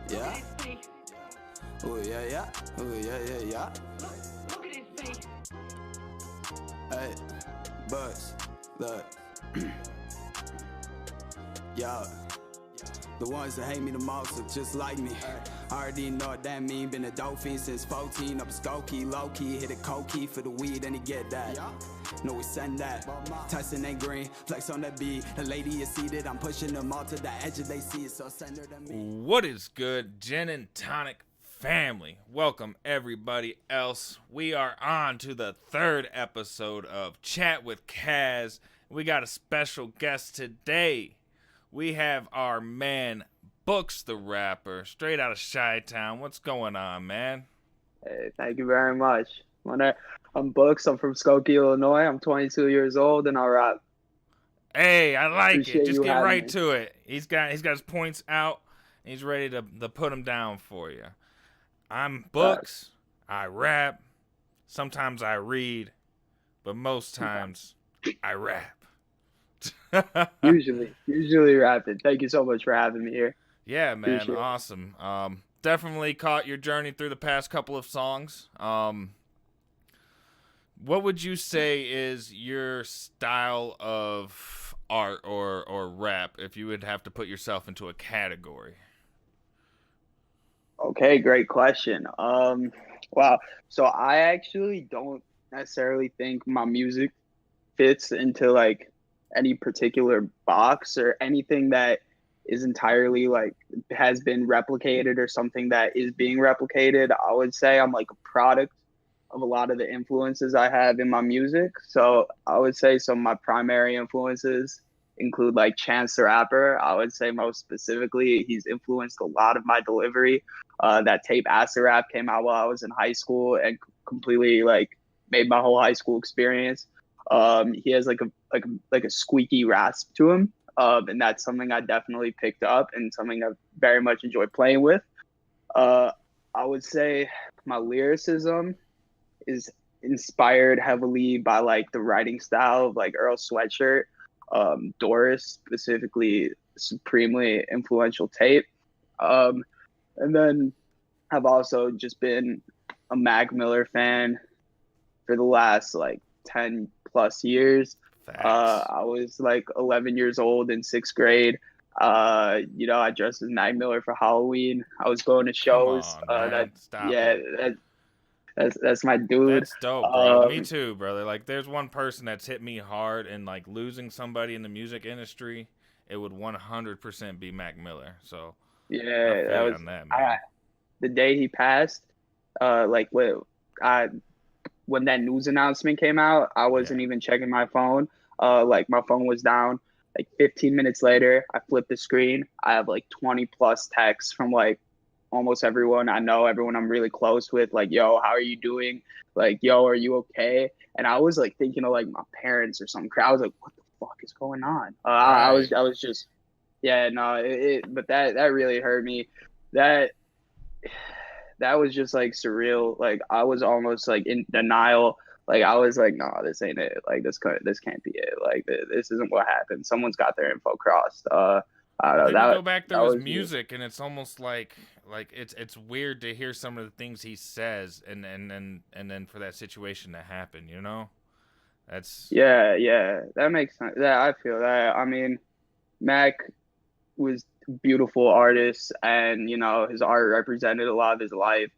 Yeah. Oh yeah, yeah. Oh yeah, yeah, yeah. Look at his face. Hey, Buzz, look. Yo, the ones that hate me the most are just like me. I already know what that mean. Been a dope fiend since 14. Up a Skokie, low key, hit a coke key for the weed and he get that. No, we send that. Tyson ain't green, flex on that beat. The lady is seated, I'm pushing them all to the edge of they see it, so send her to me. What is good, Gin and Tonic family? Welcome everybody else. We are on to the third episode of Chat with CAS. We got a special guest today. We have our man Books the Rapper, straight out of Chi-Town. What's going on, man? Hey, thank you very much. I'm Books. I'm from Skokie, Illinois. I'm 22 years old, and I rap. Hey, I like Appreciate it. Just you get having right me. to it. He's got his points out. He's ready to put them down for you. I'm Books. I rap. Sometimes I read, but most times I rap. Usually rapping. Thank you so much for having me here. Yeah, man, Appreciate it. awesome. Definitely caught your journey through the past couple of songs. What would you say is your style of art or rap if you would have to put yourself into a category? Okay, great question. Wow. So I actually don't necessarily think my music fits into like any particular box or anything that is entirely like has been replicated or something that is being replicated. I would say I'm like a product of a lot of the influences I have in my music. So I would say some of my primary influences include like Chance the Rapper. I would say most specifically, he's influenced a lot of my delivery. That tape Acid Rap came out while I was in high school and completely like made my whole high school experience. He has like a squeaky rasp to him, and that's something I definitely picked up and something I very much enjoy playing with. I would say my lyricism is inspired heavily by like the writing style of like Earl Sweatshirt, Doris, specifically supremely influential tape. And then I've also just been a Mac Miller fan for the last like 10 plus years. Facts. I was like 11 years old in sixth grade. I dressed as Mac Miller for Halloween. I was going to shows. on, man. Stop yeah, it. that's my dude. That's dope, bro. Me too, brother. Like, there's one person that's hit me hard, and like losing somebody in the music industry, it would 100% be Mac Miller. So Yeah, I feel that you was on that, man. the day he passed. When that news announcement came out, I wasn't even checking my phone. Like my phone was down. Like 15 minutes later, I flipped the screen. I have like 20 plus texts from like almost everyone I know, everyone I'm really close with. Like, yo, how are you doing? Like, yo, are you okay? And I was like thinking of like my parents or something. I was like, what the fuck is going on? I was just, yeah, no, but that really hurt me. That was just like surreal. Like I was almost like in denial. Like I was like, no, this ain't it. Like this can't be it. Like this isn't what happened. Someone's got their info crossed. I don't know. Then you go back through his was music, and it's almost like it's weird to hear some of the things he says, and then for that situation to happen, you know. That's Yeah, that makes sense. Yeah, I feel that. I mean, Mac was a beautiful artist, and his art represented a lot of his life.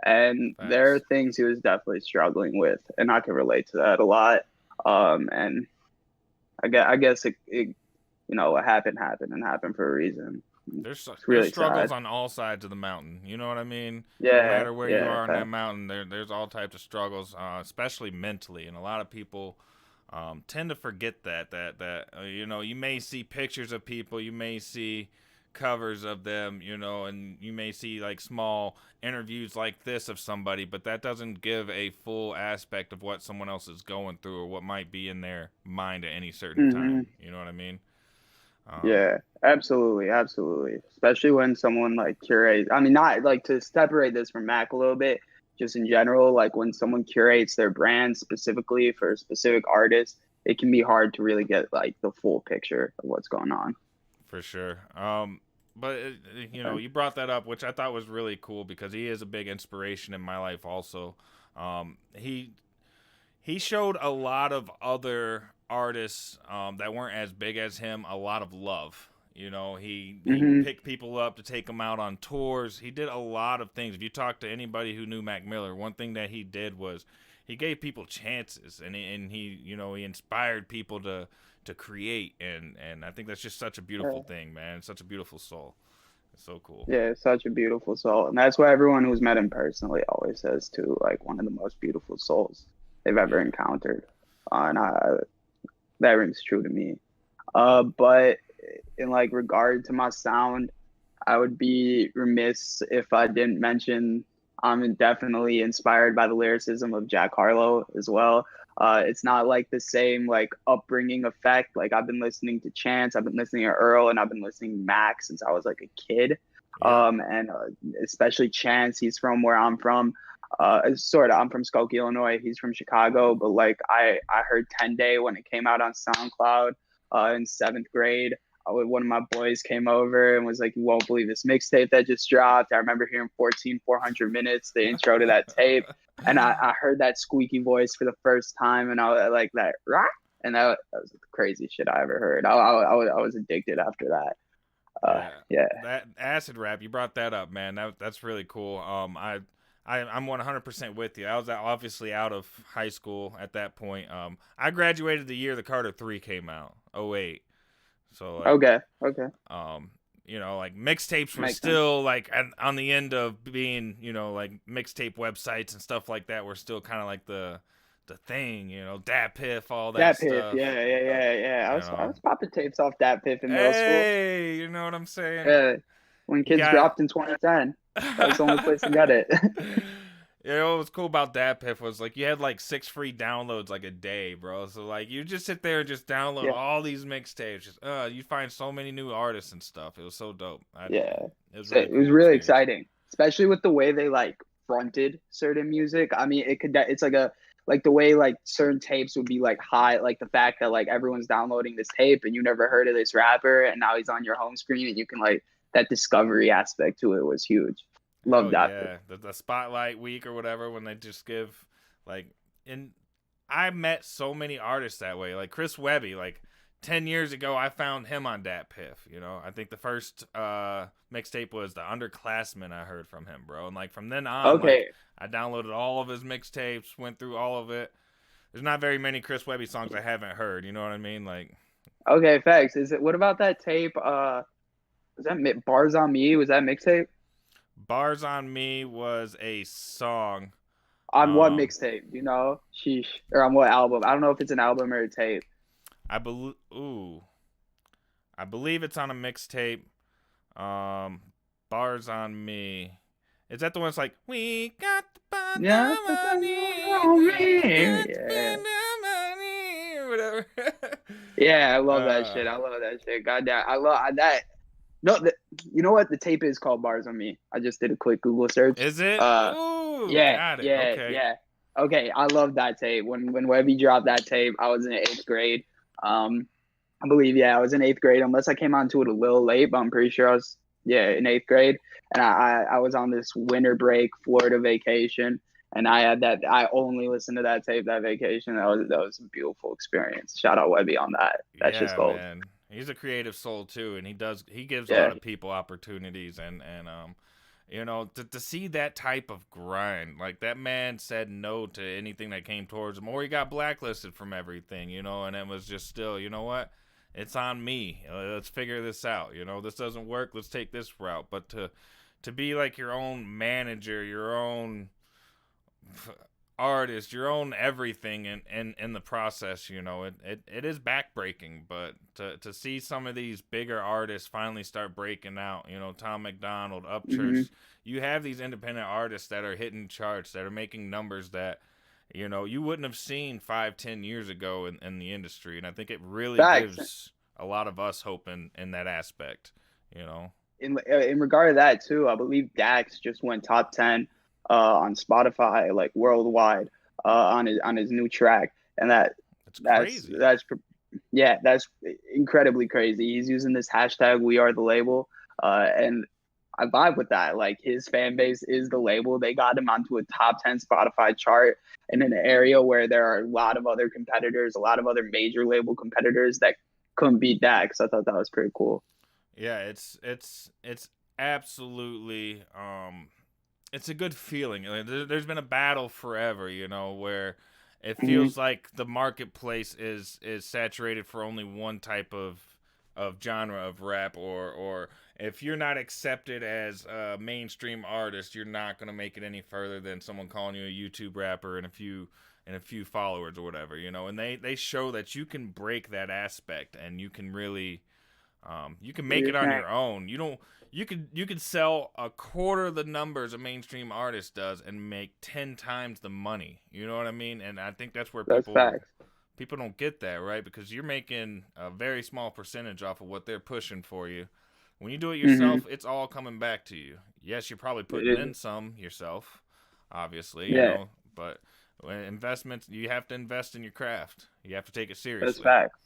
And there are facts. things he was definitely struggling with, and I can relate to that a lot. And I guess what happened and happened for a reason. There's really struggles sad. on all sides of the mountain. You know what I mean? No Yeah, matter where you are on yeah. that mountain, there's all types of struggles, especially mentally. And a lot of people tend to forget that you may see pictures of people, you may see covers of them, and you may see like small interviews like this of somebody, but that doesn't give a full aspect of what someone else is going through or what might be in their mind at any certain time. You know what I mean? Yeah, absolutely. Especially when someone like curates. I mean, not like to separate this from Mac a little bit, just in general, like when someone curates their brand specifically for a specific artist, it can be hard to really get like the full picture of what's going on. For sure. But you know, you brought that up, which I thought was really cool because he is a big inspiration in my life. Also, he showed a lot of other artists that weren't as big as him a lot of love. You know, he Hmm. picked people up to take them out on tours. He did a lot of things. If you talk to anybody who knew Mac Miller, one thing that he did was he gave people chances, and he you know, he inspired people to create, and I think that's just such a beautiful thing, man. Such a beautiful soul. It's so cool. Yeah, such a beautiful soul, and that's what everyone who's met him personally always says too. Like one of the most beautiful souls they've ever Yeah. encountered, and that rings true to me. But in like regard to my sound, I would be remiss if I didn't mention I'm definitely inspired by the lyricism of Jack Harlow as well. It's not like the same like upbringing effect. Like I've been listening to Chance, I've been listening to Earl, and I've been listening to Mac since I was like a kid. Yeah. And especially Chance, he's from where I'm from. Sort of, I'm from Skokie, Illinois. He's from Chicago, but like I heard 10 Day when it came out on SoundCloud in seventh grade. One of my boys came over and was like, "You won't believe this mixtape that just dropped." I remember hearing 400 minutes, the intro to that tape, and I heard that squeaky voice for the first time, and I was like that, rah! And that was the craziest shit I ever heard. I was addicted after that. Yeah, Yeah. that acid rap, you brought that up, man. That's really cool. I'm 100% with you. I was obviously out of high school at that point. I graduated the year the Carter 3 came out, '08. So like, Okay. you know, like mixtapes were Makes sense. still like on the end of being, you know, like mixtape websites and stuff like that were still kind of like the thing, you know, Dat Piff, all that Dat Piff, stuff. yeah. You I know, was popping tapes off Dat Piff in middle school. hey, you know what I'm saying? Yeah, when You kids got. dropped in 2010, that was the only place to get it. You know what was cool about Dat Piff was like you had like 6 free downloads like a day, bro. So like you just sit there and just download Yeah, all these mixtapes. Just you find so many new artists and stuff. It was so dope. yeah. It was So really it was cool really experience. exciting, especially with the way they like fronted certain music. I mean, it's like a like the way like certain tapes would be like high, like the fact that like everyone's downloading this tape and you never heard of this rapper, and now he's on your home screen and you can like that discovery aspect to it was huge. Hell Love that. yeah, the spotlight week or whatever when they just give like and I met so many artists that way. Like Chris Webby, like 10 years ago I found him on Dat Piff, you know. I think the first mixtape was The Underclassmen I heard from him, bro. And like from then on, like Okay, I downloaded all of his mixtapes, went through all of it. There's not very many Chris Webby songs I haven't heard, you know what I mean? Like okay, facts. Is it? What about that tape? Was that Bars on Me? Was that mixtape? Bars on Me was a song. On what Um mixtape? You know, sheesh. Or on what album? I don't know if it's an album or a tape. I believe ooh, I believe it's on a mixtape. Um, Bars on Me. Is that the one that's like, we got the Yeah, money, on we me. got to Yeah, spend our money, or whatever. yeah. I love that uh, shit. I love that shit. Goddamn, I love that. No, you know what? The tape is called Bars on Me. I just did a quick Google search. is it? Uh, Ooh, yeah, got it. yeah, Okay. yeah. Okay, I love that tape. When Webby dropped that tape, I was in eighth grade. I believe, yeah, I was in eighth grade. Unless I came onto it a little late, but I'm pretty sure I was, yeah, in eighth grade. And I was on this winter break Florida vacation, and I had that. I only listened to that tape that vacation. That was a beautiful experience. Shout out Webby on that. That's just Yeah, gold. man. He's a creative soul too, and he gives a Yeah. lot of people opportunities, and you know, to see that type of grind, like that man said no to anything that came towards him, or he got blacklisted from everything, you know, and it was just still, you know what, it's on me. Let's figure this out. You know, this doesn't work. Let's take this route. But to be like your own manager, your own artist, your own everything in the process, you know, it is backbreaking, but to see some of these bigger artists finally start breaking out, you know, Tom McDonald, Hmm. Upchurch, you have these independent artists that are hitting charts, that are making numbers that, you know, you wouldn't have seen 5-10 years ago in the industry. And I think it really Facts. gives a lot of us hope in that aspect, you know. In regard to that too, I believe Dax just went top 10 on Spotify like worldwide on his new track, and It's crazy. that's yeah, that's incredibly crazy. He's using this hashtag We Are the Label, and I vibe with that. Like his fan base is the label. They got him onto a top 10 Spotify chart in an area where there are a lot of other competitors, a lot of other major label competitors that couldn't beat that. Because I thought that was pretty cool. Yeah, it's absolutely it's a good feeling. Like, there's been a battle forever, you know, where it feels like the marketplace is saturated for only one type of genre of rap, or if you're not accepted as a mainstream artist, you're not going to make it any further than someone calling you a YouTube rapper and a few followers or whatever, you know. And they show that you can break that aspect, and you can really you can make it on your own. You could sell a quarter of the numbers a mainstream artist does and make 10 times the money. You know what I mean? And I think that's where people don't get that, right? Because you're making a very small percentage off of what they're pushing for you. When you do it yourself, it's all coming back to you. Yes, you're probably putting in some yourself, obviously, you know, but investments, you have to invest in your craft. You have to take it seriously. That's facts.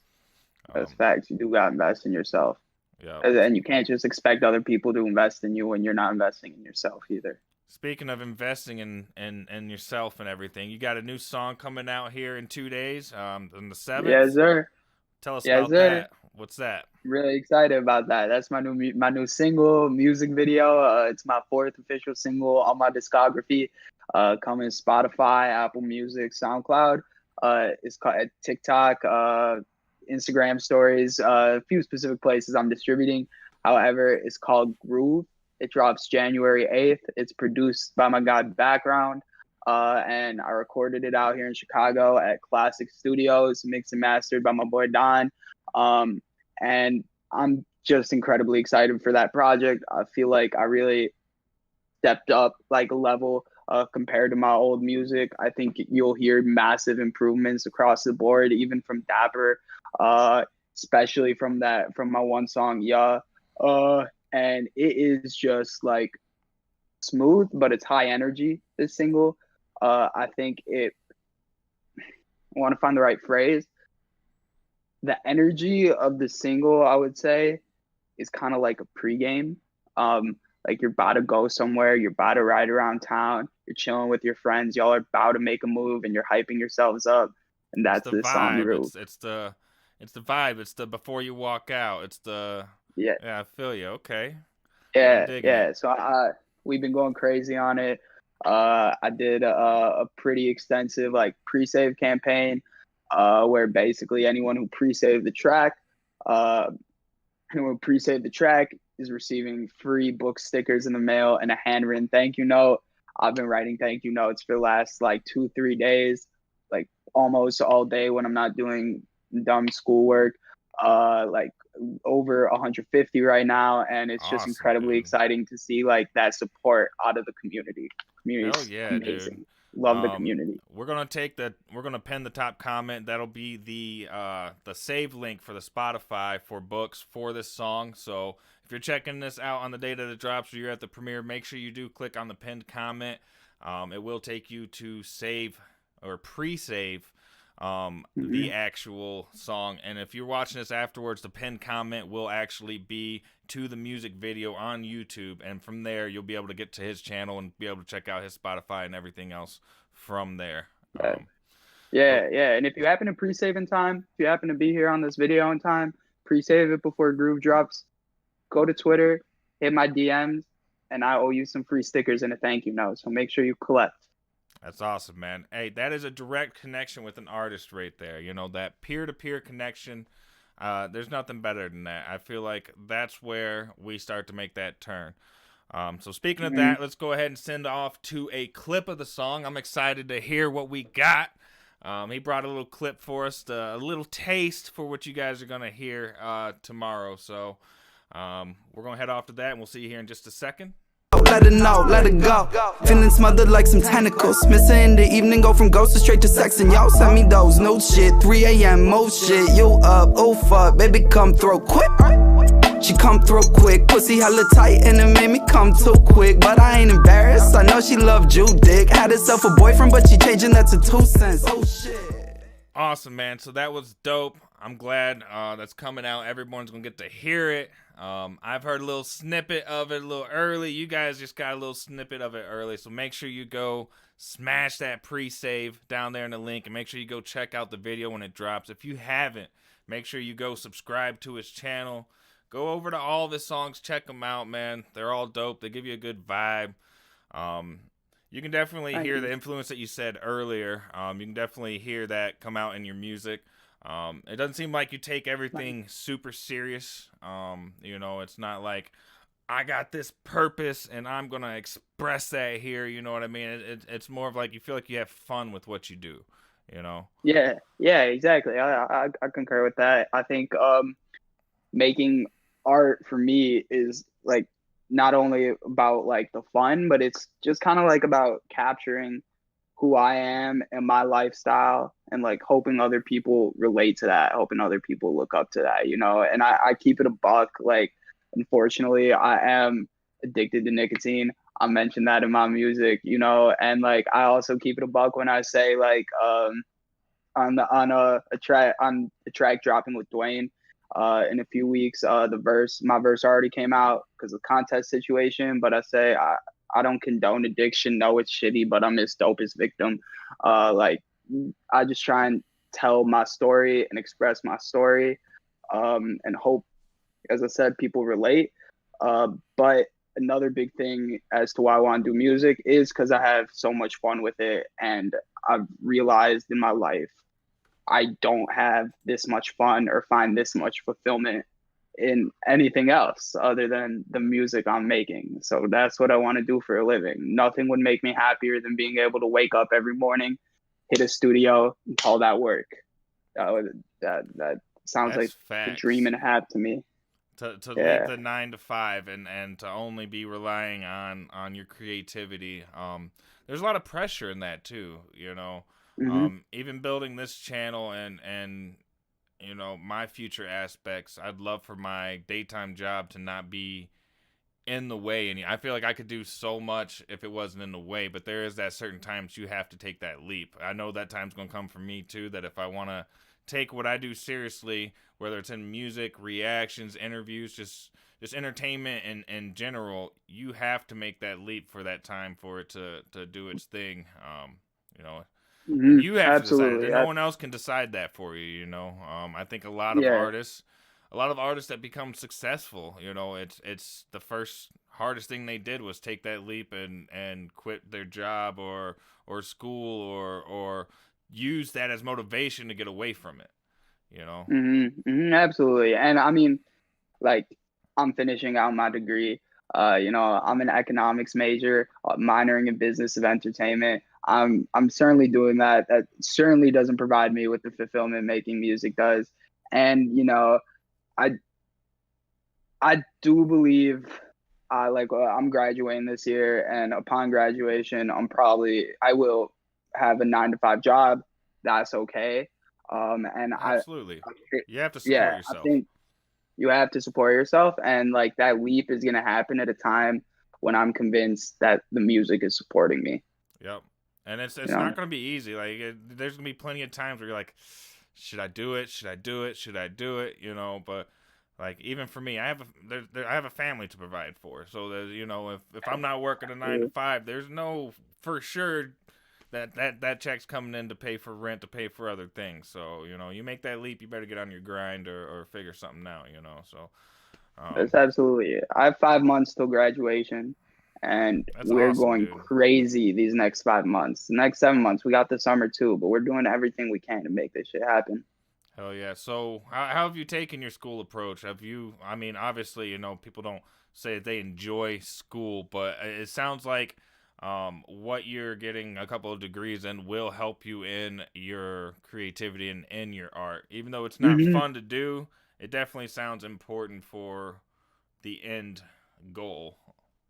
That's facts. You do got to invest in yourself. Yeah. And you can't just expect other people to invest in you when you're not investing in yourself either. Speaking of investing in yourself and everything, you got a new song coming out here in 2 days, on the 7th. Yes, sir. Tell us about that. What's that? Really excited about that. That's my new single, music video. It's my 4th official single on my discography. Coming to Spotify, Apple Music, SoundCloud. It's called TikTok, Instagram stories, a few specific places I'm distributing. However, it's called Groove. It drops January 8th. It's produced by my guy Background. And I recorded it out here in Chicago at Classic Studios, mixed and mastered by my boy Don. And I'm just incredibly excited for that project. I feel like I really stepped up like a level compared to my old music. I think you'll hear massive improvements across the board, even from Dapper, especially from my one song, Yeah. And it is just like smooth, but it's high energy, this single. I think I want to find the right phrase. The energy of the single, I would say, is kind of like a pregame. Like you're about to go somewhere, you're about to ride around town, you're chilling with your friends, y'all are about to make a move, and you're hyping yourselves up. And that's the song. It's the vibe. It's the before you walk out. It's the yeah. I feel you. Okay. Yeah. So we've been going crazy on it. I did a pretty extensive like pre-save campaign, where basically anyone who pre-saved the track, is receiving free book stickers in the mail and a handwritten thank you note. I've been writing thank you notes for the last like 2-3 days, like almost all day when I'm not doing dumb schoolwork. Like over 150 right now, and it's just incredibly exciting to see like that support out of the community. Oh yeah, amazing. Dude. Love the community. We're gonna pin the top comment. That'll be the save link for the Spotify for books for this song. So if you're checking this out on the day that it drops or you're at the premiere, make sure you do click on the pinned comment. It will take you to save or pre-save the actual song. And if you're watching this afterwards, the pinned comment will actually be to the music video on YouTube, and from there you'll be able to get to his channel and be able to check out his Spotify and everything else from there. And if you happen to pre-save in time, if you happen to be here on this video in time, pre-save it before Groove drops, go to Twitter, hit my DMs, and I owe you some free stickers and a thank you note, so make sure you collect. That's awesome, man. Hey, that is a direct connection with an artist right there. You know, that peer-to-peer connection, there's nothing better than that. I feel like that's where we start to make that turn. So speaking of that, let's go ahead and send off to a clip of the song. I'm excited to hear what we got. He brought a little clip for us, a little taste for what you guys are going to hear tomorrow. So we're going to head off to that, and we'll see you here in just a second. Let it know, let it go. Feeling smothered like some tentacles. Missing in the evening, go from ghost to straight to sex. And y'all send me those no shit. 3 a.m. most shit. You up, oh fuck, baby come through quick. She come through quick. Pussy hella tight and it made me come too quick. But I ain't embarrassed, I know she loved you dick. Had herself a boyfriend but she changing that to 2 cents. Oh shit. Awesome, man. So that was dope. I'm glad that's coming out. Everyone's gonna get to hear it. I've heard a little snippet of it a little early. You guys just got a little snippet of it early, so make sure you go smash that pre-save down there in the link, and make sure you go check out the video when it drops. If you haven't, make sure you go subscribe to his channel. Go over to all of his songs, check them out, man. They're all dope. They give you a good vibe. You can definitely hear the influence that you said earlier. You can definitely hear that come out in your music. It doesn't seem like you take everything super serious. It's not like I got this purpose and I'm gonna express that here. You know what I mean? It's more of like you feel like you have fun with what you do. Yeah, exactly. I concur with that. I think making art for me is like not only about like the fun, but it's just kind of like about capturing who I am and my lifestyle, and like hoping other people relate to that, hoping other people look up to that, and I keep it a buck. Like, unfortunately, I am addicted to nicotine. I mentioned that in my music, and like I also keep it a buck when I say like on a track dropping with Dwayne in a few weeks. My verse already came out because of the contest situation, but I say I don't condone addiction. No, it's shitty, but I'm his dopest victim. Like I just try and tell my story and express my story, and hope, as I said, people relate. But another big thing as to why I want to do music is because I have so much fun with it, and I've realized in my life I don't have this much fun or find this much fulfillment in anything else other than the music I'm making. So that's what I want to do for a living. Nothing would make me happier than being able to wake up every morning, hit a studio, and call that work. That sounds That's like a dream and a half to me. To leave the 9 to 5 and to only be relying on your creativity. There's a lot of pressure in that too, even building this channel and my future aspects. I'd love for my daytime job to not be in the way, and I feel like I could do so much if it wasn't in the way, but there is that certain times you have to take that leap. I know that time's gonna come for me too, that if I want to take what I do seriously, whether it's in music, reactions, interviews, just entertainment and in general, you have to make that leap for that time for it to do its thing. You have to decide it. No one else can decide that for you. I think a lot of artists that become successful, it's the first hardest thing they did was take that leap and quit their job or school or use that as motivation to get away from it. Absolutely. And I mean, like, I'm finishing out my degree. I'm an economics major, minoring in business of entertainment. I'm certainly doing that. That certainly doesn't provide me with the fulfillment making music does. And I do believe I'm graduating this year, and upon graduation, I will have a 9 to 5 job. That's okay. And absolutely, you have to support yourself. I think you have to support yourself, and like that leap is gonna happen at a time when I'm convinced that the music is supporting me. Yep. And it's not going to be easy. Like there's going to be plenty of times where you're like, should I do it? Should I do it? Should I do it? But like even for me, I have a family to provide for. So that if I'm not working a 9 to 5, there's no for sure that check's coming in to pay for rent, to pay for other things. So you make that leap, you better get on your grind or figure something out. So that's absolutely it. I have 5 months till graduation. And we're awesome, going crazy these next 5 months. The next 7 months, we got the summer too, but we're doing everything we can to make this shit happen. Hell yeah. So how have you taken your school approach? Obviously, people don't say that they enjoy school, but it sounds like what you're getting a couple of degrees in will help you in your creativity and in your art. Even though it's not fun to do, it definitely sounds important for the end goal.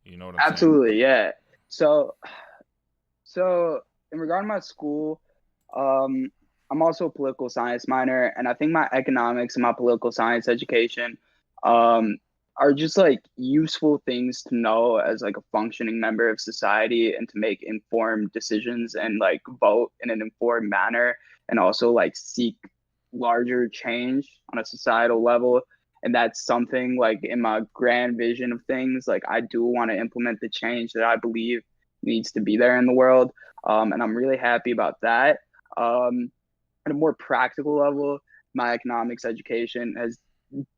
You know what I'm saying? Absolutely, yeah. So in regard to my school, I'm also a political science minor, and I think my economics and my political science education are just like useful things to know as like a functioning member of society, and to make informed decisions and like vote in an informed manner, and also like seek larger change on a societal level. And that's something like in my grand vision of things, like I do want to implement the change that I believe needs to be there in the world. And I'm really happy about that. At a more practical level, my economics education has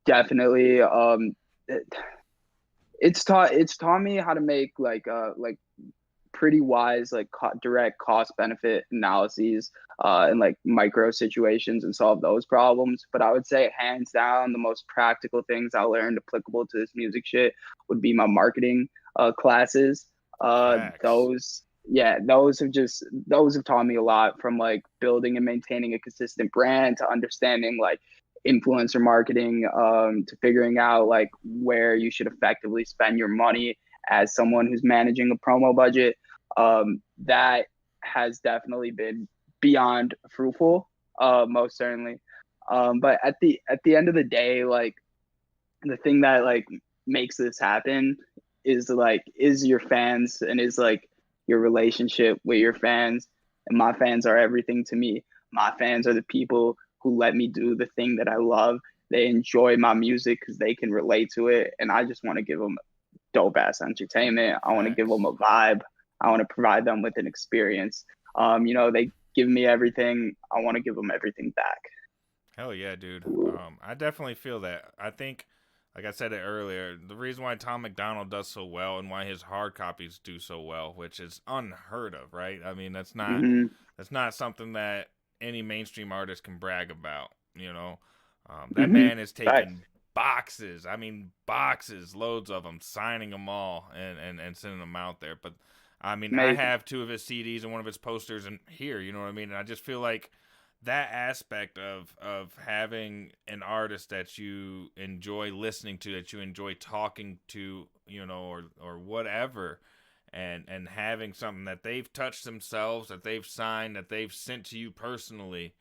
definitely it's taught me how to make like pretty wise like direct cost benefit analyses and like micro situations and solve those problems. But I would say hands down the most practical things I learned applicable to this music shit would be my marketing classes. Facts. Those have taught me a lot, from like building and maintaining a consistent brand to understanding like influencer marketing, to figuring out like where you should effectively spend your money as someone who's managing a promo budget. That has definitely been beyond fruitful, most certainly. But at the end of the day, like the thing that like makes this happen is your fans, and is like your relationship with your fans. And my fans are everything to me. My fans are the people who let me do the thing that I love. They enjoy my music because they can relate to it, and I just want to give them dope ass entertainment. I want to give Facts. them a vibe. I want to provide them with an experience. They give me everything. I want to give them everything back. Hell yeah, dude. I definitely feel that. I think, like I said it earlier, the reason why Tom McDonald does so well and why his hard copies do so well, which is unheard of, right? I mean, Mm-hmm. that's not something that any mainstream artist can brag about. That Mm-hmm. man is Facts. taking boxes. I mean, boxes, loads of them, signing them all and sending them out there. But I mean, I Amazing. have 2 of his CDs and 1 of his posters and here, you know what I mean? And I just feel like that aspect of having an artist that you enjoy listening to, that you enjoy talking to, or whatever, and having something that they've touched themselves, that they've signed, that they've sent to you personally,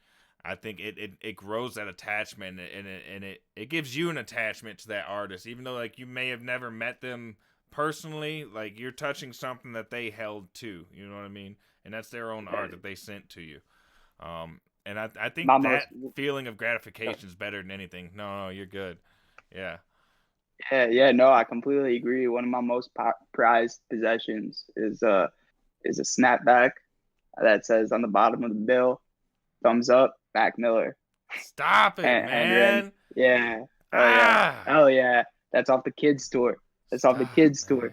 I think it grows that attachment, and it gives you an attachment to that artist, even though like you may have never met them personally. Like you're touching something that they held to, you know what I mean? And that's their own art that they sent to you. And I My think most that feeling of gratification is better than anything. No, you're good. Yeah. Yeah, no, I completely agree. One of my most prized possessions is a snapback that says on the bottom of the bill, "Thumbs up, Mac Miller," Stop it, handwritten. man. Yeah, oh yeah, Ah, oh yeah. That's off the kids tour. That's off the stop, kids tour. man.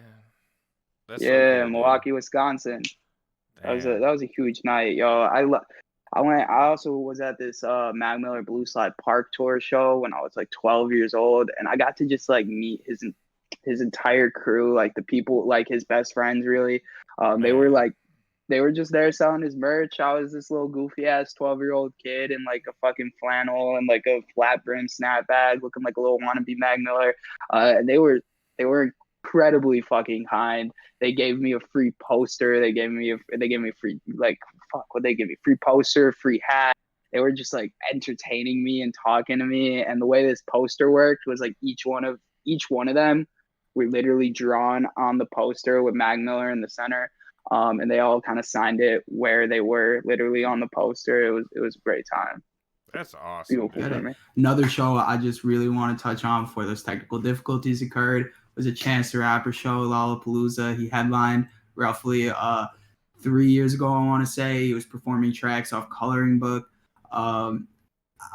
That's so Yeah, cool, dude. Milwaukee, Wisconsin. Damn. That was a huge night, yo. I also was at this Mac Miller Blue Slide Park tour show when I was like 12 years old, and I got to just like meet his entire crew, like the people, like his best friends, really. They were Man. like they were just there selling his merch. I was this little goofy ass 12-year-old kid in like a fucking flannel and like a flat brim snapback, looking like a little wannabe Mac Miller. And they were incredibly fucking kind. They gave me a free poster. They gave me a free, like, fuck, what they give me, free poster, free hat. They were just like entertaining me and talking to me. And the way this poster worked was like each one of them were literally drawn on the poster with Mac Miller in the center. And they all kind of signed it where they were literally on the poster. It was a great time. That's awesome, Beautiful for dude. me. Another show I just really want to touch on before those technical difficulties occurred was a Chance the Rapper show, Lollapalooza. He headlined roughly 3 years ago, I want to say. He was performing tracks off Coloring Book. Um,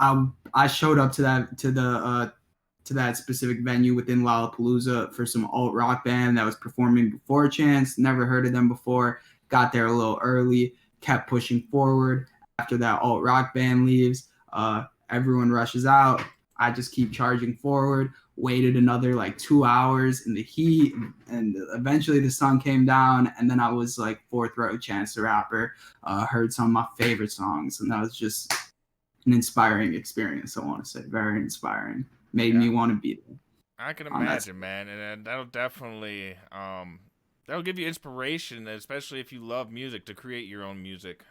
I showed up to that specific venue within Lollapalooza for some alt rock band that was performing before Chance. Never heard of them before. Got there a little early. Kept pushing forward. After that alt rock band leaves, everyone rushes out. I just keep charging forward. Waited another like 2 hours in the heat, and eventually the sun came down. And then I was like fourth row Chance the Rapper. Heard some of my favorite songs, and that was just an inspiring experience. I want to say very inspiring. Made Yeah. me want to be there I can on that. imagine, man, and that'll definitely that'll give you inspiration, especially if you love music, to create your own music.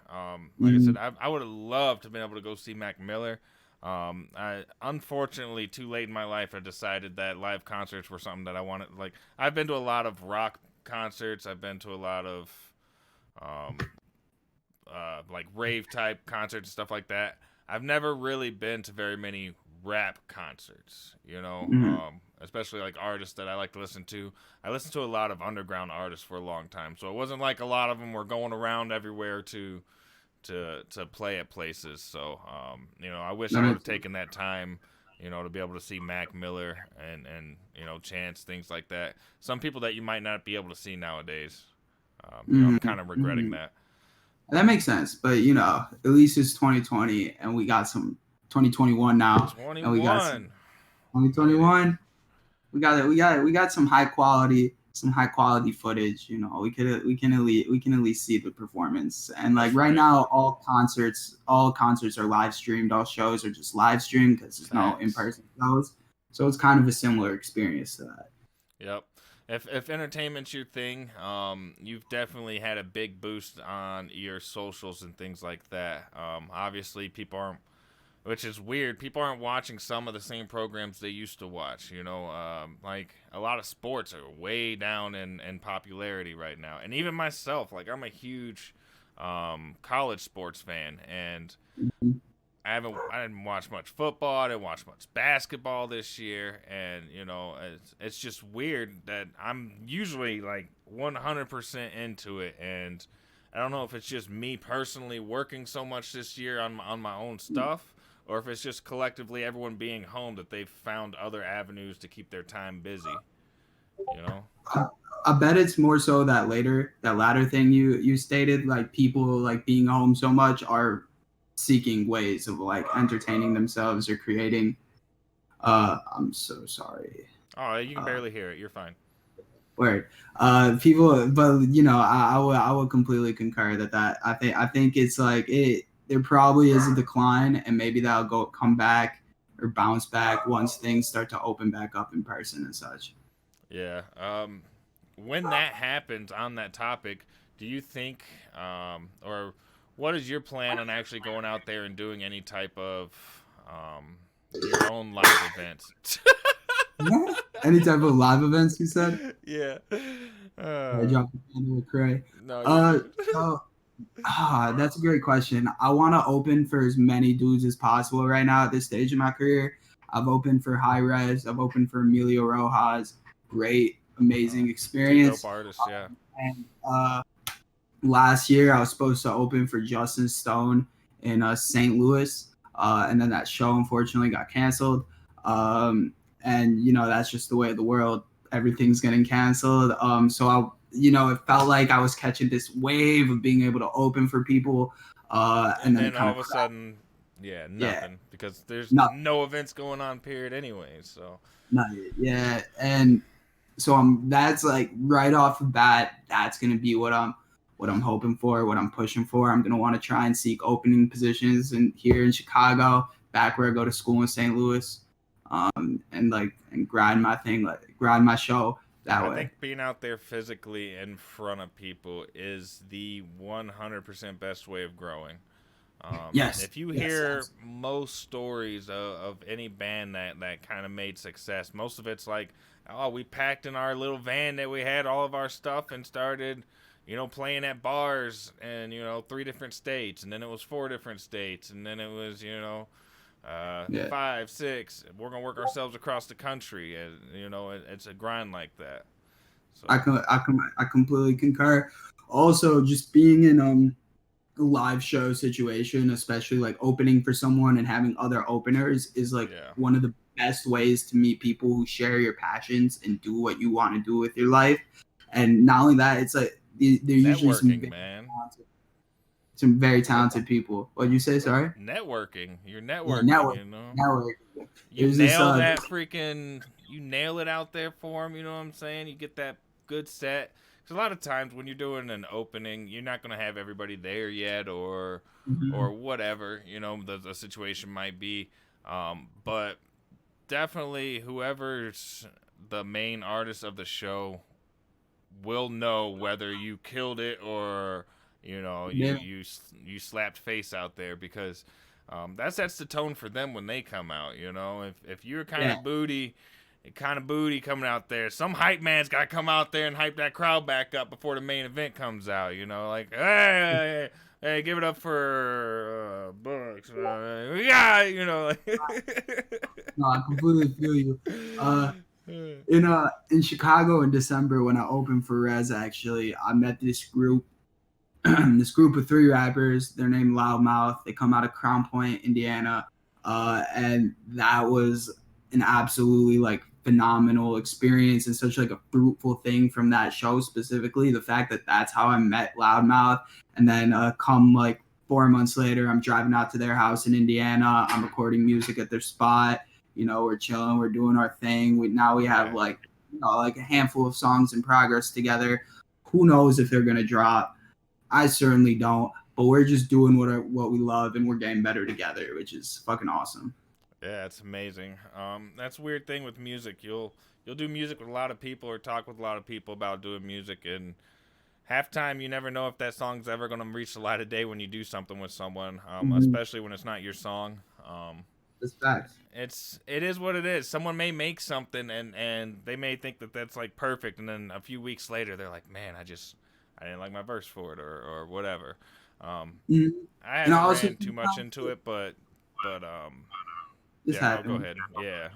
Like I said, I would have loved to have been able to go see Mac Miller. I unfortunately too late in my life I decided that live concerts were something that I wanted. Like I've been to a lot of rock concerts, I've been to a lot of like rave type concerts and stuff like that. I've never really been to very many rap concerts, you know, Mhm. especially like artists that I like to listen to. I listened to a lot of underground artists for a long time, so it wasn't like a lot of them were going around everywhere to play at places. So, you know, I wish That I would have makes sense. taken that time, you know, to be able to see Mac Miller and you know, Chance, things like that. Some people that you might not be able to see nowadays. You know, I'm Mhm. kind of regretting Mhm. that. That makes sense, but you know, at least it's 2020, and we got some 2021 now, and we got some 21. Made it. 2021. We got some high quality footage. You know, we can at least see the performance. And like That's right right. now, all concerts are live streamed. All shows are just live streamed because there's no in Facts. person shows. So it's kind of a similar experience to that. Yep. If entertainment's your thing, you've definitely had a big boost on your socials and things like that. Obviously, people aren't, which is weird. People aren't watching some of the same programs they used to watch. You know, like a lot of sports are way down in popularity right now, and even myself, like I'm a huge college sports fan, and Mhm. I didn't watch much football. I didn't watch much basketball this year, and you know, it's just weird that I'm usually like 100% into it, and I don't know if it's just me personally working so much this year on my own stuff, or if it's just collectively everyone being home that they've found other avenues to keep their time busy. You know? I bet it's more so that latter thing you stated, like people like being home so much are seeking ways of like entertaining themselves or creating. I'm so sorry. Oh, you can Uh, barely hear it. You're fine. word. People, but you know, I would completely concur that I think it's like it. There probably is a decline, and maybe that'll come back or bounce back once things start to open back up in person and such. Yeah. When that happens on that topic, do you think, or what is your plan on actually going out there and doing any type of your own live events? Any type of live events, you said? Yeah. I dropped the candle with Cray. No, you're good. So that's a great question. I want to open for as many dudes as possible right now at this stage of my career. I've opened for High Res. I've opened for Emilio Rojas. Great, amazing Two dope experience. artists, yeah. And last year, I was supposed to open for Justin Stone in St. Louis, and then that show unfortunately got canceled. And you know that's just the way of the world. Everything's getting canceled. So it felt like I was catching this wave of being able to open for people, and And then it then kind all of of a crashed. sudden, yeah, Yeah, nothing because there's no, no events going on. Period. Anyway, so no, yeah, and so that's like right off the bat. That's gonna be what I'm hoping for, what I'm pushing for. I'm gonna want to try and seek opening positions here in Chicago, back where I go to school in St. Louis, and grind my thing, like grind my show that I way. think being out there physically in front of people is the 100% best way of growing. Yes, If you yes, hear most stories of any band that kind of made success, most of it's like, oh, we packed in our little van that we had all of our stuff and started, you know, playing at bars in, you know, 3 different states. And then it was 4 different states. And then it was, you know, yeah. 5, 6. We're going to work ourselves across the country. And, you know, it's a grind like that. I So, can I completely concur. Also, just being in a live show situation, especially like opening for someone and having other openers, is like yeah. one of the best ways to meet people who share your passions and do what you want to do with your life. And not only that, it's like they're usually Networking, man. some very talented people. What'd you say? Sorry. Networking. You're Yeah, networking, you know. network. You There's this nail that freaking, you nail it out there for them, you know what I'm saying? You get that good set. Because a lot of times when you're doing an opening, you're not going to have everybody there yet or whatever, you know, the situation might be. But definitely whoever's the main artist of the show will know whether you killed it or you know yeah, you slapped face out there because that sets the tone for them when they come out. You know, if you're yeah. kind of booty coming out there, some hype man's got to come out there and hype that crowd back up before the main event comes out. You know, like hey, Hey, give it up for Bucks. Yeah, you know. No, I completely feel you. In Chicago in December when I opened for Rez, actually, I met this group, this group of 3 rappers. They're named Loudmouth. They come out of Crown Point, Indiana, and that was an absolutely like phenomenal experience and such like a fruitful thing from that show specifically. The fact that that's how I met Loudmouth, and then come like 4 months later, I'm driving out to their house in Indiana. I'm recording music at their spot. We're chilling, we're doing our thing. We have like like a handful of songs in progress together. Who knows if they're gonna drop? I certainly don't. But we're just doing what we love, and we're getting better together, which is fucking awesome. Yeah, it's amazing. That's a weird thing with music. You'll do music with a lot of people or talk with a lot of people about doing music, and half time you never know if that song's ever gonna reach the light of day when you do something with someone, especially when it's not your song. That's facts. It is what it is. Someone may make something and they may think that that's like perfect, and then a few weeks later they're like, man, I didn't like my verse for it or whatever. I haven't ran too much into it, but this yeah, no, happened. go ahead. Yeah.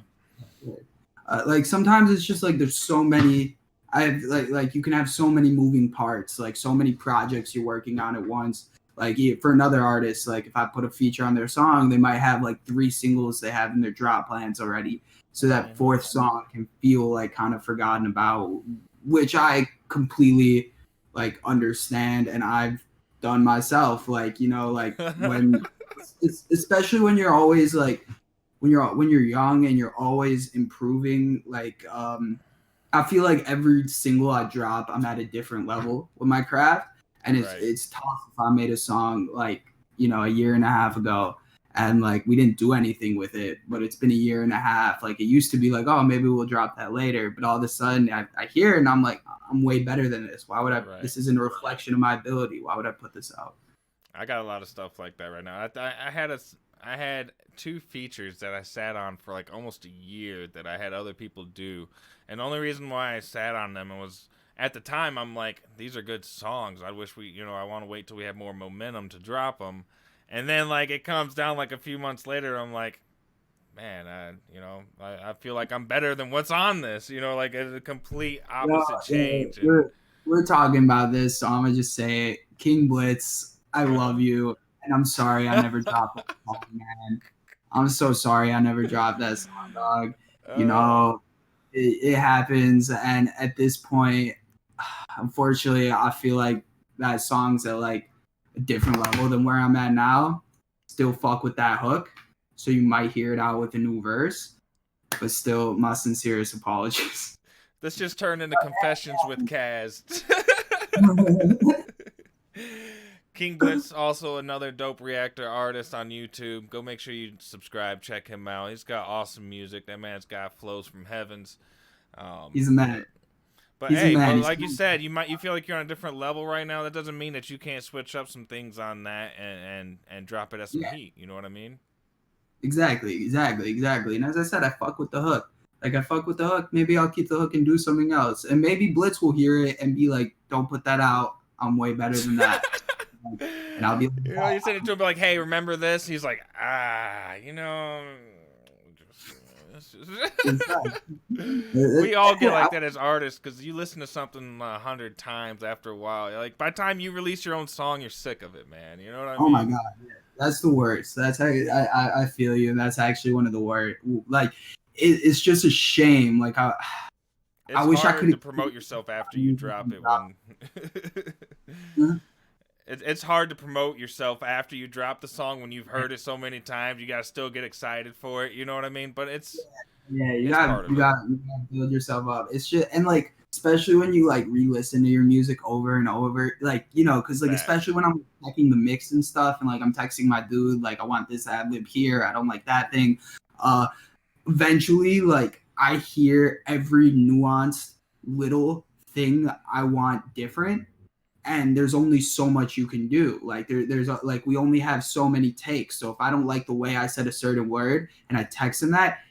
Like sometimes it's just like there's so many. I have like you can have so many moving parts, like so many projects you're working on at once. Like for another artist, like if I put a feature on their song, they might have like 3 singles they have in their drop plans already. So that 4th song can feel like kind of forgotten about, which I completely like understand, and I've done myself. Like like when, especially when you're always like when you're young and you're always improving. Like I feel like every single I drop, I'm at a different level with my craft. And it's tough if I made a song like, a year and a half ago and like we didn't do anything with it, but it's been a year and a half. Like it used to be like, oh, maybe we'll drop that later. But all of a sudden I hear it and I'm like, I'm way better than this. Why would I? This isn't a reflection of my ability. Why would I put this out? I got a lot of stuff like that right now. I had 2 features that I sat on for like almost a year that I had other people do. And the only reason why I sat on them was at the time I'm like, these are good songs. I wish I want to wait till we have more momentum to drop them. And then like it comes down like a few months later, I'm like, man, I feel like I'm better than what's on this. Like it's a complete opposite change. We're talking about this, so I'm gonna just say it. King Blitz, I love you, and I'm sorry I never dropped that song, man. I'm so sorry I never dropped that song, dog. It happens, and at this point, unfortunately, I feel like that song's at like a different level than where I'm at now. Still fuck with that hook, so you might hear it out with a new verse, but still, my sincerest apologies. This just turned into Confessions with CAS. King Blitz, also another dope reactor artist on YouTube. Go make sure you subscribe, check him out. He's got awesome music. That man's got flows from heavens. He's a man. But hey, but like you said, you feel like you're on a different level right now. That doesn't mean that you can't switch up some things on that and drop it as some heat. You know what I mean? Exactly. And as I said, I fuck with the hook. Like I fuck with the hook. Maybe I'll keep the hook and do something else. And maybe Blitz will hear it and be like, "Don't put that out. I'm way better than that." And I'll be like, you said it to him like, "Hey, remember this?" He's like, we all get like that as artists because you listen to something 100 times after a while. Like by the time you release your own song, you're sick of it, man. You know what I mean? Oh my god, that's the worst. That's how I feel you, and that's actually one of the worst. Like it's just a shame. Like I wish I could promote yourself after you drop it. It's hard to promote yourself after you drop the song when you've heard it so many times. You gotta still get excited for it. You know what I mean? But you gotta build yourself up. It's just, and like especially when you like re-listen to your music over and over, like because like especially when I'm checking the mix and stuff, and like I'm texting my dude like I want this ad lib here, I don't like that thing. Eventually, like I hear every nuanced little thing I want different. And there's only so much you can do. Like there's like we only have so many takes. So if I don't like the way I said a certain word and I text him that,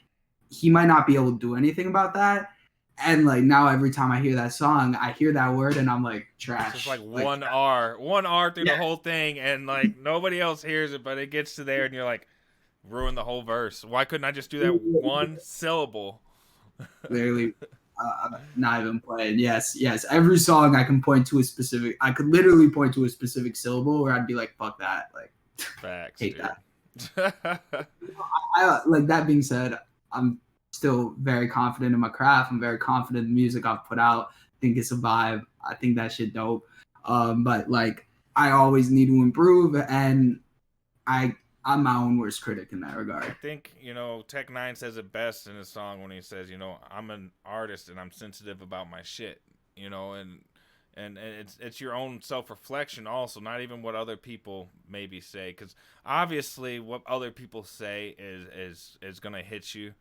he might not be able to do anything about that. And like now every time I hear that song, I hear that word and I'm like trash. It's just like one R through the whole thing, and like nobody else hears it, but it gets to there, and you're like, ruin the whole verse. Why couldn't I just do that one syllable? Literally, not even playing. Yes. Every song I can point to a specific. I could literally point to a specific syllable where I'd be like, "Fuck that!" Like, Facts, hate dude. that. Like that being said, I'm still very confident in my craft. I'm very confident in the music I've put out. I think it's a vibe. I think that shit dope. But like, I always need to improve, and I'm my own worst critic in that regard. I think, Tech Nine says it best in his song when he says, I'm an artist and I'm sensitive about my shit, and it's your own self-reflection also, not even what other people maybe say, because obviously what other people say is gonna hit you,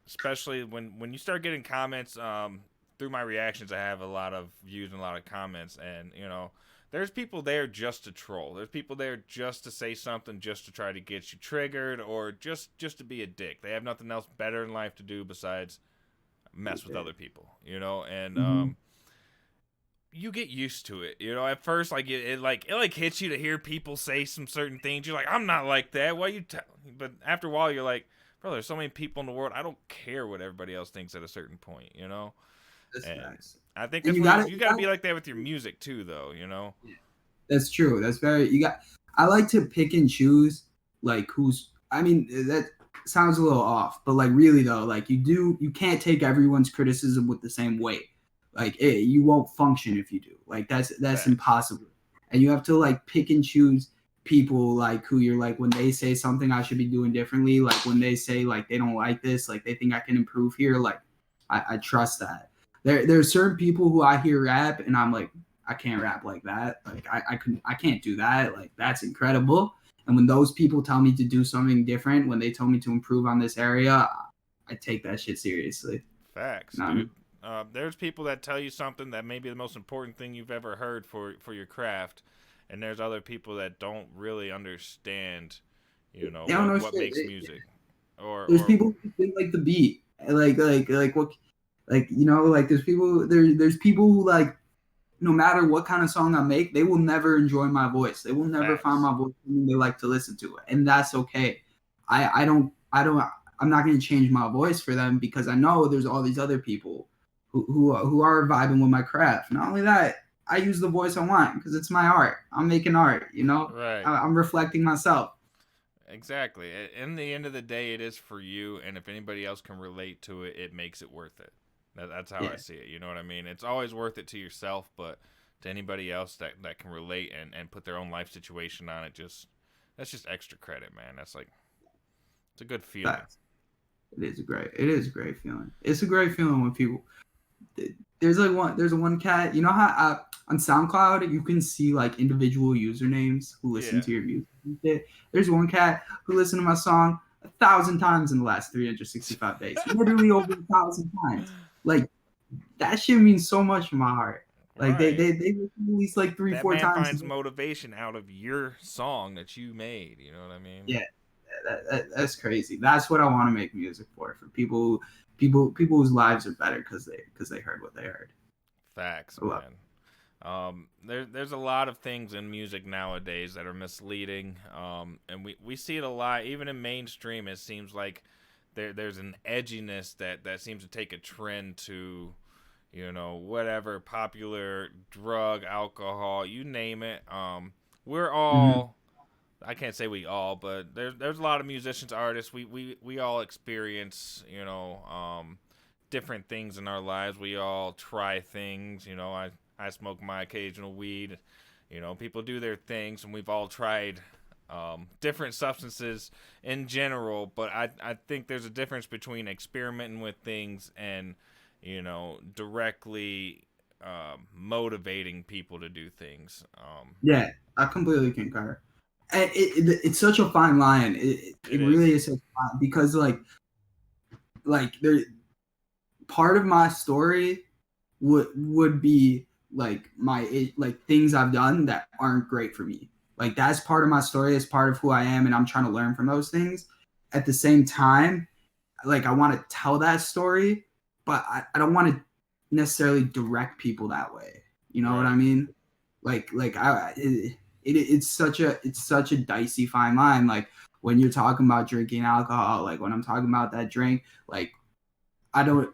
especially when you start getting comments. Through my reactions, I have a lot of views and a lot of comments, and there's people there just to troll. There's people there just to say something, just to try to get you triggered, or just to be a dick. They have nothing else better in life to do besides mess with other people, and you get used to it. At first, like it hits you to hear people say some certain things. You're like, I'm not like that. Why you tell? But after a while, you're like, bro, there's so many people in the world. I don't care what everybody else thinks at a certain point, That's And nice. I think And that's you gotta be like that with your music too, though. That's true. That's very. I like to pick and choose like who's. I mean, that sounds a little off, but like really though, like you can't take everyone's criticism with the same weight. Like you won't function if you do. Like that's impossible. And you have to like pick and choose people like who you're like when they say something I should be doing differently. Like when they say like they don't like this, like they think I can improve here. Like I trust that. There's certain people who I hear rap and I'm like, I can't rap like that. Like I can't do that. Like that's incredible. And when those people tell me to do something different, when they tell me to improve on this area, I take that shit seriously. Facts, dude. There's people that tell you something that may be the most important thing you've ever heard for your craft, and there's other people that don't really understand, what makes music. There's people who think like the beat, like what. Like like there's people who like no matter what kind of song I make, they will never enjoy my voice. They will never find my voice something they like to listen to, and that's okay. I'm not going to change my voice for them because I know there's all these other people who are vibing with my craft. Not only that, I use the voice I want because it's my art. I'm making art, Right. I'm reflecting myself. Exactly. In the end of the day, it is for you, and if anybody else can relate to it, it makes it worth it. That's how I see it. You know what I mean? It's always worth it to yourself, but to anybody else that can relate and put their own life situation on it, that's just extra credit, man. That's like, it's a good feeling. It is a great feeling. It's a great feeling when people. There's one cat. You know how on SoundCloud you can see like individual usernames who listen to your music. There's one cat who listened to my song 1,000 times in the last 365 days, literally over 1,000 times. Like that shit means so much in my heart. Like they listen at least like 3-4 times. That man finds motivation out of your song that you made. You know what I mean? Yeah, that's crazy. That's what I want to make music for people whose lives are better because they heard what they heard. Facts, man. There's a lot of things in music nowadays that are misleading, and we see it a lot. Even in mainstream, it seems like there's an edginess that seems to take a trend to, whatever popular drug, alcohol, you name it. We're all, I can't say we all, but there's a lot of musicians, artists. We all experience, different things in our lives. We all try things. I smoke my occasional weed. People do their things, and we've all tried different substances in general. But I think there's a difference between experimenting with things and, directly motivating people to do things. Yeah, I completely concur. And it's such a fine line. It really is such a fine, because like there, part of my story would be like like things I've done that aren't great for me. Like that's part of my story, as part of who I am, and I'm trying to learn from those things. At the same time, like I want to tell that story but I don't want to necessarily direct people that way. You know what I mean? It's such a dicey fine line. Like when you're talking about drinking alcohol, like when I'm talking about that drink, like I don't.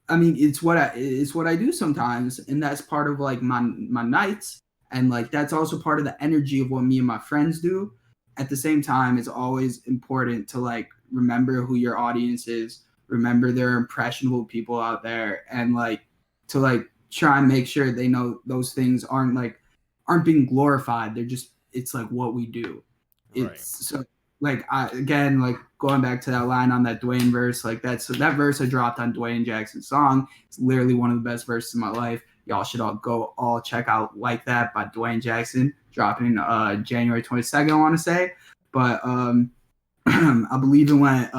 I mean, it's what I do sometimes, and that's part of like my nights, and like that's also part of the energy of what me and my friends do. At the same time, it's always important to like remember who your audience is, remember there are impressionable people out there, and like to like try and make sure they know those things aren't being glorified. They're just it's like what we do. Right. It's so like again, like going back to that line on that Dwayne verse, like that verse I dropped on Dwayne Jackson's song. It's literally one of the best verses of my life. Y'all should all check out Like That by Dwayne Jackson, dropping January 22nd, I want to say. But I believe it went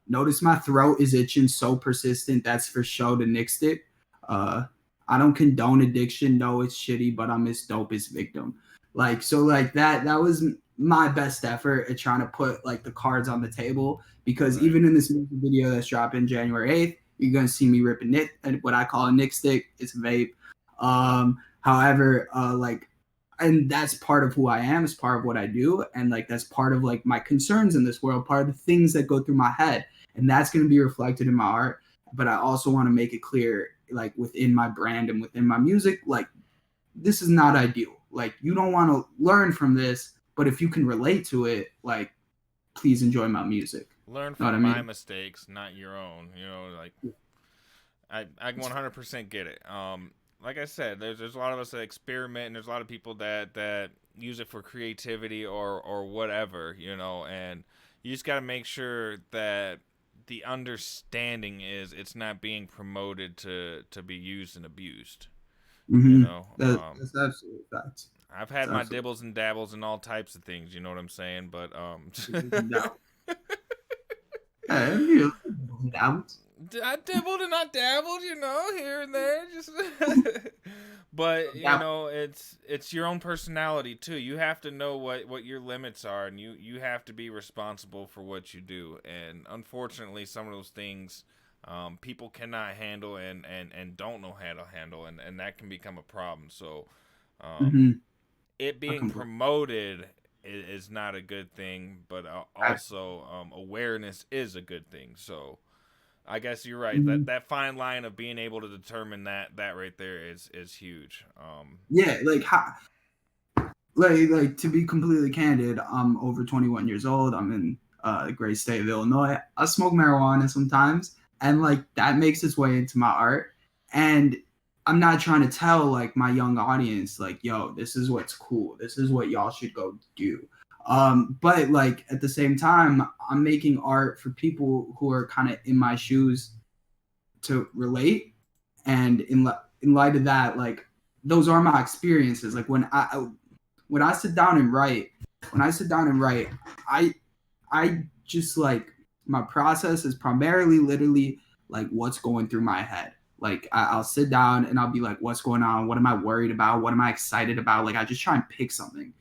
notice my throat is itching so persistent, that's for show to nix it. I don't condone addiction, no, it's shitty, but I'm as dope as victim. Like so like that was my best effort at trying to put like the cards on the table, because even in this music video that's dropping January 8th, you're gonna see me ripping what I call a Nick stick. It's a vape. However, like, and that's part of who I am. It's part of what I do, and like that's part of like my concerns in this world, part of the things that go through my head, and that's gonna be reflected in my art. But I also want to make it clear, like within my brand and within my music, like this is not ideal. Like you don't want to learn from this, but if you can relate to it, like please enjoy my music. Learn from my mistakes, not your own. You know, like I 100% get it. Like I said, there's a lot of us that experiment, and there's a lot of people that use it for creativity or whatever, you know, and you just got to make sure that the understanding is it's not being promoted to be used and abused. Mm-hmm. You know, that's absolutely facts. I've had my dibbles and dabbles and all types of things. You know what I'm saying? But I dibbled and I dabbled, you know, here and there, just. But you know, it's your own personality too. You have to know what your limits are, and you have to be responsible for what you do. And unfortunately, some of those things people cannot handle and don't know how to handle, and that can become a problem. So it being promoted is not a good thing, but also awareness is a good thing. So I guess you're right. That fine line of being able to determine that right there is huge. Yeah, like to be completely candid, I'm over 21 years old. I'm in the great state of Illinois. I smoke marijuana sometimes, and like that makes its way into my art. And I'm not trying to tell like my young audience like, yo, this is what's cool. This is what y'all should go do. But like at the same time, I'm making art for people who are kind of in my shoes to relate. And in light of that, like those are my experiences. Like when I sit down and write, I just like my process is primarily literally like what's going through my head. Like I'll sit down and I'll be like, what's going on? What am I worried about? What am I excited about? Like I just try and pick something,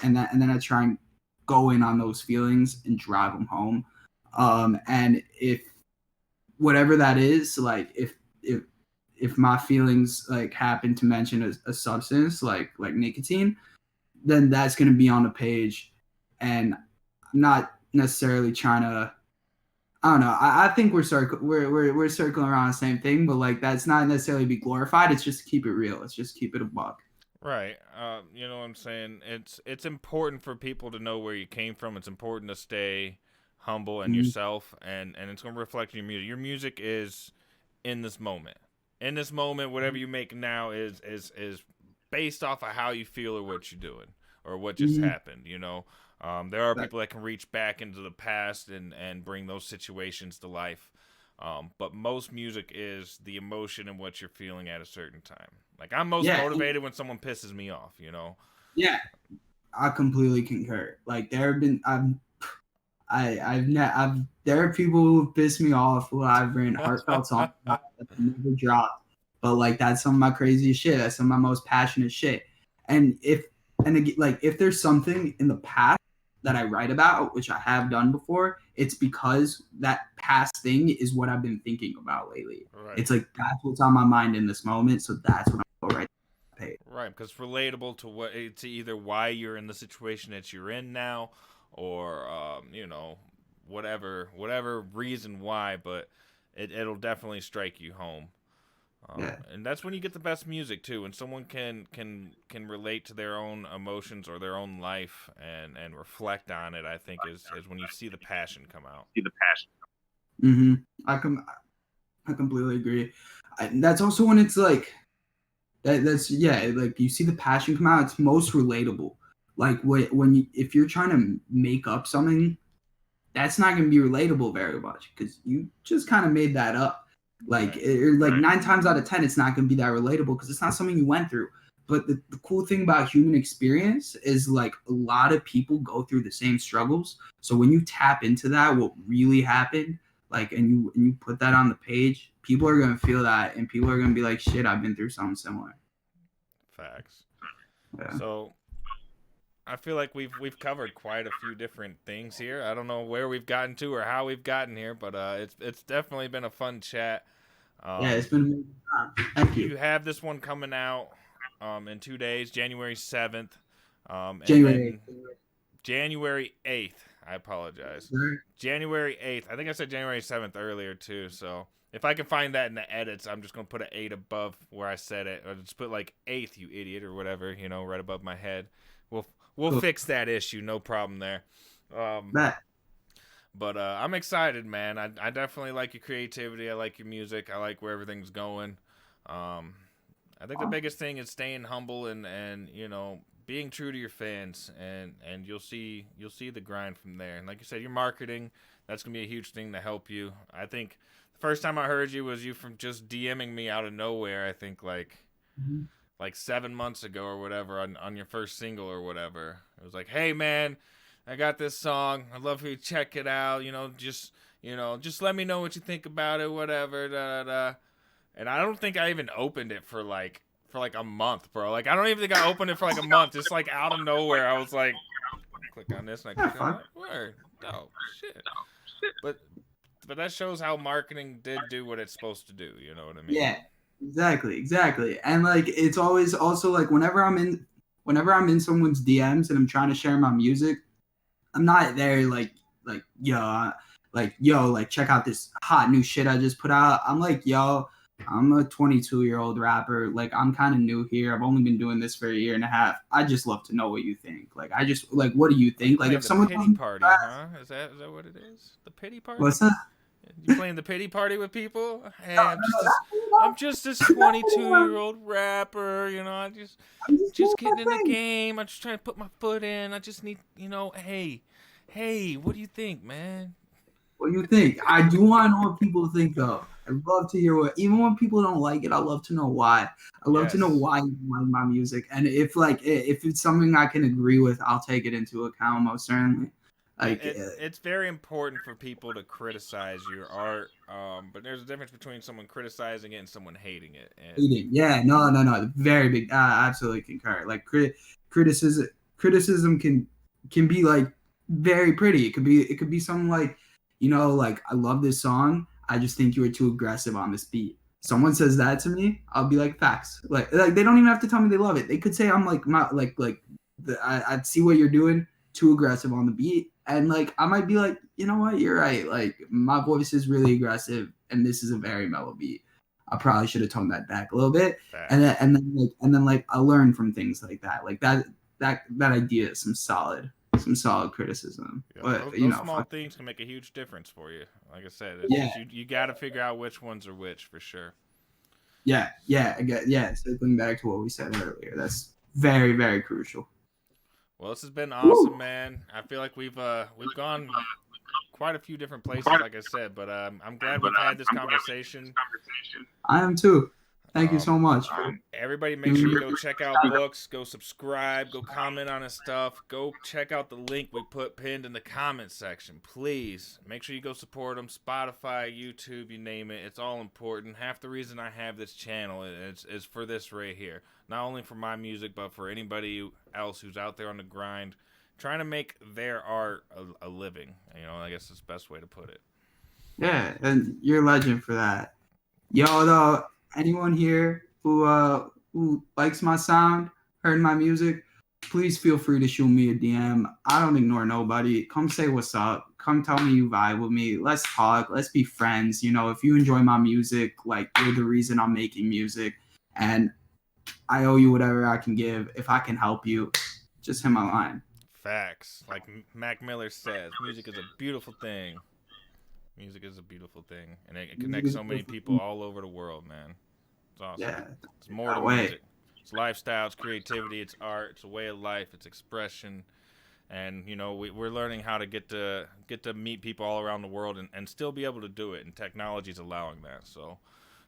and then I try and go in on those feelings and drive them home. And if whatever that is, like if my feelings like happen to mention a substance like nicotine, then that's going to be on the page. And I'm not necessarily trying to, I don't know. I think we're circling around the same thing, but like that's not necessarily be glorified. It's just to keep it real. It's just keep it a buck. Right. You know what I'm saying? It's important for people to know where you came from. It's important to stay humble and yourself, and it's going to reflect your music. Your music is in this moment. In this moment, whatever you make now is based off of how you feel or what you're doing or what just happened, you know? There are people that can reach back into the past and bring those situations to life. But most music is the emotion and what you're feeling at a certain time. Like I'm most motivated when someone pisses me off, you know? Yeah, I completely concur. Like there have been, there are people who piss me off who I've written heartfelt songs that never dropped. But like that's some of my craziest shit. That's some of my most passionate shit. And if there's something in the past that I write about, which I have done before, it's because that past thing is what I've been thinking about lately. Right. It's like that's what's on my mind in this moment, so that's what I'm going to write. Right, because relatable to what to either why you're in the situation that you're in now, or you know, whatever reason why, but it'll definitely strike you home. Yeah. And that's when you get the best music too, when someone can relate to their own emotions or their own life and reflect on it. I think is when you see the passion come out. Mm-hmm. I completely agree. That's also when it's like that's like you see the passion come out. It's most relatable. Like if you're trying to make up something, that's not going to be relatable very much because you just kind of made that up. Like Right. 9 times out of 10, it's not going to be that relatable because it's not something you went through. But the cool thing about human experience is like a lot of people go through the same struggles. So when you tap into that, what really happened, like, and you put that on the page, people are going to feel that and people are going to be like, shit, I've been through something similar. Facts. Yeah. So I feel like we've covered quite a few different things here. I don't know where we've gotten to or how we've gotten here, but it's definitely been a fun chat. Yeah, it's been amazing time. Thank you. You have this one coming out in 2 days, January 7th. And January then January 8th. I apologize. 8th. January 8th. I think I said January 7th earlier too, so if I can find that in the edits, I'm just going to put an 8 above where I said it, or just put like 8th, you idiot, or whatever, you know, right above my head. We'll Cool. fix that issue, no problem there. But I'm excited, man. I definitely like your creativity. I like your music. I like where everything's going. I think the biggest thing is staying humble and you know, being true to your fans, and you'll see the grind from there. And like you said, your marketing, that's gonna be a huge thing to help you. I think the first time I heard you was you from just DMing me out of nowhere. I think like 7 months ago or whatever on your first single or whatever. It was like, hey man, I got this song. I'd love for you to check it out. Just let me know what you think about it, whatever. Da, da, da. And I don't think I even opened it for like a month, bro. Like I don't even think I opened it for like a month. Just like out of nowhere, I was like, click on this and I click on that. Word, no shit. But that shows how marketing did do what it's supposed to do. You know what I mean? Yeah, exactly. And like it's always also like whenever I'm in someone's DMs and I'm trying to share my music, I'm not there like yo, check out this hot new shit I just put out. I'm like, yo, I'm a 22-year-old rapper. Like, I'm kind of new here. I've only been doing this for a year and a half. I just love to know what you think. Like, what do you think? Like, if someone pity party, huh? Is that what it is? The pity party? What's that? You playing the pity party with people? Hey, I'm just this 22-year-old rapper. You know, I'm just getting in the game. I'm just trying to put my foot in. I just need, hey, what do you think, man? What do you think? I do want to know what people think, though. I'd love to hear even when people don't like it, I love to know why. I love to know why you like my music. And if it's something I can agree with, I'll take it into account, most certainly. Like it's very important for people to criticize your art, but there's a difference between someone criticizing it and someone hating it. Yeah, no, very big. Absolutely concur. Like criticism can be like very pretty. It could be something like, like, I love this song. I just think you were too aggressive on this beat. Someone says that to me, I'll be like, facts. Like they don't even have to tell me they love it. They could say I'm like I see what you're doing, too aggressive on the beat, and like I might be like, you know what, you're right. Like my voice is really aggressive, and this is a very mellow beat. I probably should have toned that back a little bit, and then I learn from things like that. Like that idea is some solid criticism. Yeah, but those small things can make a huge difference for you. Like I said, you got to figure out which ones are which for sure. Yeah. Circling back to what we said earlier, that's very, very crucial. Well, this has been awesome, man. I feel like we've gone quite a few different places, like I said, but I'm glad we've had this conversation. I am too. Thank you so much. Everybody make sure you go check out Books, go subscribe, go comment on his stuff, go check out the link we put pinned in the comment section. Please, make sure you go support him. Spotify, YouTube, you name it. It's all important. Half the reason I have this channel is for this right here. Not only for my music, but for anybody else who's out there on the grind, trying to make their art a living. You know, I guess is the best way to put it. Yeah, and you're a legend for that. Yo, though, anyone here who likes my sound, heard my music, please feel free to shoot me a DM. I don't ignore nobody. Come say what's up. Come tell me you vibe with me. Let's talk. Let's be friends. You know, if you enjoy my music, like, you're the reason I'm making music. And I owe you whatever I can give. If I can help you, just hit my line. Facts. Like Mac Miller says, music is a beautiful thing. Music is a beautiful thing. And it connects so many people all over the world, man. It's awesome. Yeah. It's more than music. It's lifestyle, it's creativity, it's art, it's a way of life, it's expression. And, you know, we're learning how to get to meet people all around the world and still be able to do it. And technology is allowing that. So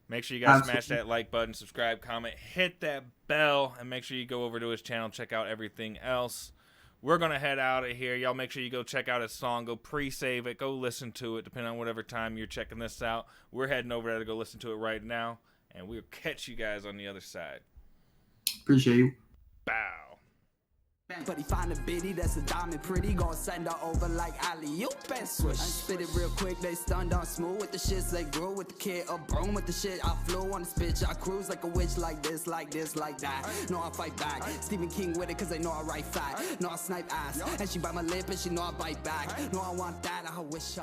make sure you guys smash that like button, subscribe, comment, hit that bell, and make sure you go over to his channel, check out everything else. We're going to head out of here. Y'all make sure you go check out his song. Go pre-save it. Go listen to it, depending on whatever time you're checking this out. We're heading over there to go listen to it right now. And we'll catch you guys on the other side. Appreciate you. Bow. But he find a biddy that's a diamond pretty, gon' send her over like Ali. You been switch. I spit it real quick, they stunned on smooth with the shits they grew with the kid up broom with the shit. I flew on this bitch, I cruise like a witch, like this, like that. No, I fight back. Stephen King with it, cause they know I write fat. No, I snipe ass. And she bite my lip and she know I bite back. No, I want that, I wish.